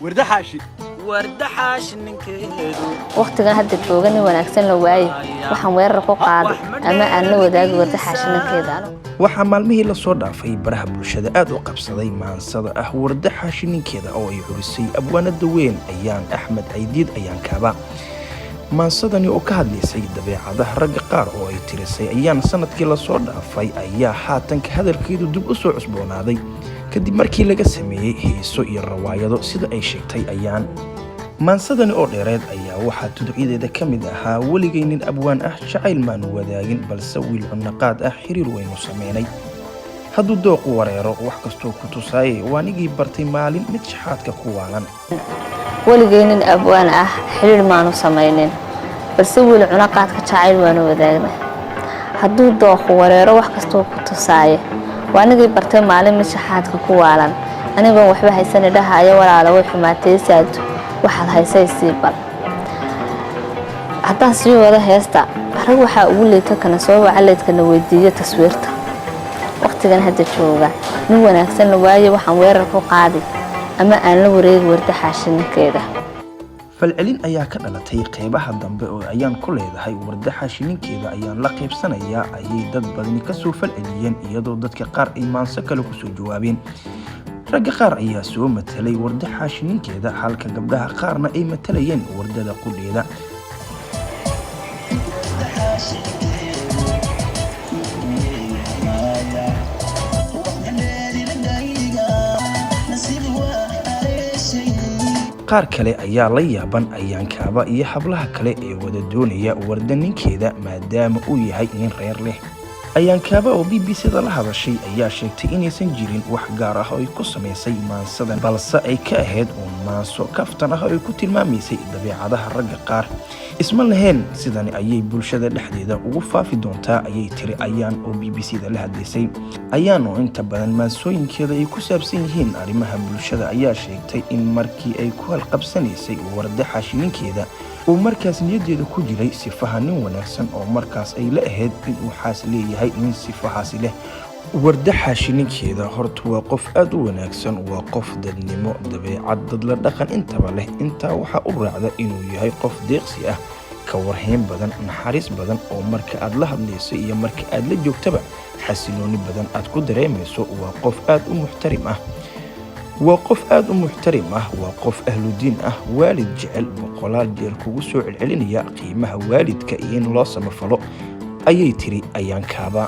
ورد حاشي ninkeedu waqtigan hadda joogan wanaagsan la waayay waxaan weerar ku qaaday ama aan la wadaagi warda xaashinkeeda waxaa maalmihii la soo dhaafay baraha bulshada aad u qabsaday maansada ah warda xaashinkeeda oo ay xurisay abwaanada weyn ayaan Axmed Ciidiid ayaan kaaba maansadani oo ka hadlaysay dabeecadaha rag qaar oo ay tirisay ayaan sanadkii la soo dhaafay ayaa haatan ka hadalkeedu dib u soo cusboonaaday kadib markii laga sameeyay heeso iyo rawaayado sida ay sheegtay ayaan maansadani oo dheereed ayaa waxaa tudciideeda ka mid ahaa waligaynin abwaan ah jacayl maan wadaagin balse wiil cunaqaad ah xiriir weynu sameynay hadduu dooq wareero wax kastoo ku tusaayay waanigii bartay maalin mid shaxaadka ku waalan waligaynin abwaan ah xiriir maanu sameynin balse wiil cunaqaadka jacayl waanu wadaagna hadduu dooq wareero wax kastoo ku tusaayay waanigii bartay maalin mid shaxaadka ku waalan anigoo waxba haysan dhahayo walaalo way xumaatay saad waxaad haysay siibal haddaan sii wada heesta rag waxaa ugu leeyta kana soo wacaleedkana weydiiyo taswiirta waqtigan hadda jooga nin wanaagsan la waayay waxaan weerar ku qaaday ama aan la wareegi warda xaashinkeeda falcelin ayaa ka dhalatay qaybaha dambe oo ayaan ku leedahay warda xaashinkeeda ayaan la qaybsanayaa ayay dad badan ka soo falceliyeen iyadoo dadka qaar ay maanso kale ku soo jawaabeen rag qaar ayaa soo matalay warda xaashinkeeda halka gabdhaha qaarna ay matalayeen wardada qudheeda qaar kale ayaa la yaaban ayaan kaaba iyo hablaha kale ee wada doonaya warda ninkeeda maadaama uu yahay nin reer leh ayaan kaaba oo BBC-da la hadashay ayaa sheegtay inaysan jirin wax gaar ah oo ay ku sameysay maansadan balse ay ka ahayd maanso kaftan ah oo ay ku tilmaamaysay dabeecadaha ragga qaar isma lahayn sidani ayay bulshada dhexdeeda ugu faafi doontaa ayay tiri ayaan oo BBC-da la hadlaysay ayaan oo inta badan maansooyinkeeda ay ku saabsan yihiin arrimaha bulshada ayaa sheegtay in markii ay ku halqabsanaysay warda xaashinkeeda uu markaas niyadeeda ku jiray sifaha nin wanaagsan oo markaas ay la ahayd in uu xaas leeyahay nin sifahaasi leh warda xaashinkeeda horta waa qof aad u wanaagsan waa qof dadnimo dabeecad dad la dhaqan intaba leh intaa waxaa u raacda inuu yahay qof deeqsi ah ka warhayn badan naxariis badan oo marka aad la hadlayso iyo marka aad la joogtaba xasilooni badan aad ku dareemayso waa qof aad u muxtarim ah waa qof ahludiin ah waalid jecel boqolaal jeer kugu soo celcelinaya qiimaha waalidka iyo in loo samafalo ayay tiri ayaan kaaba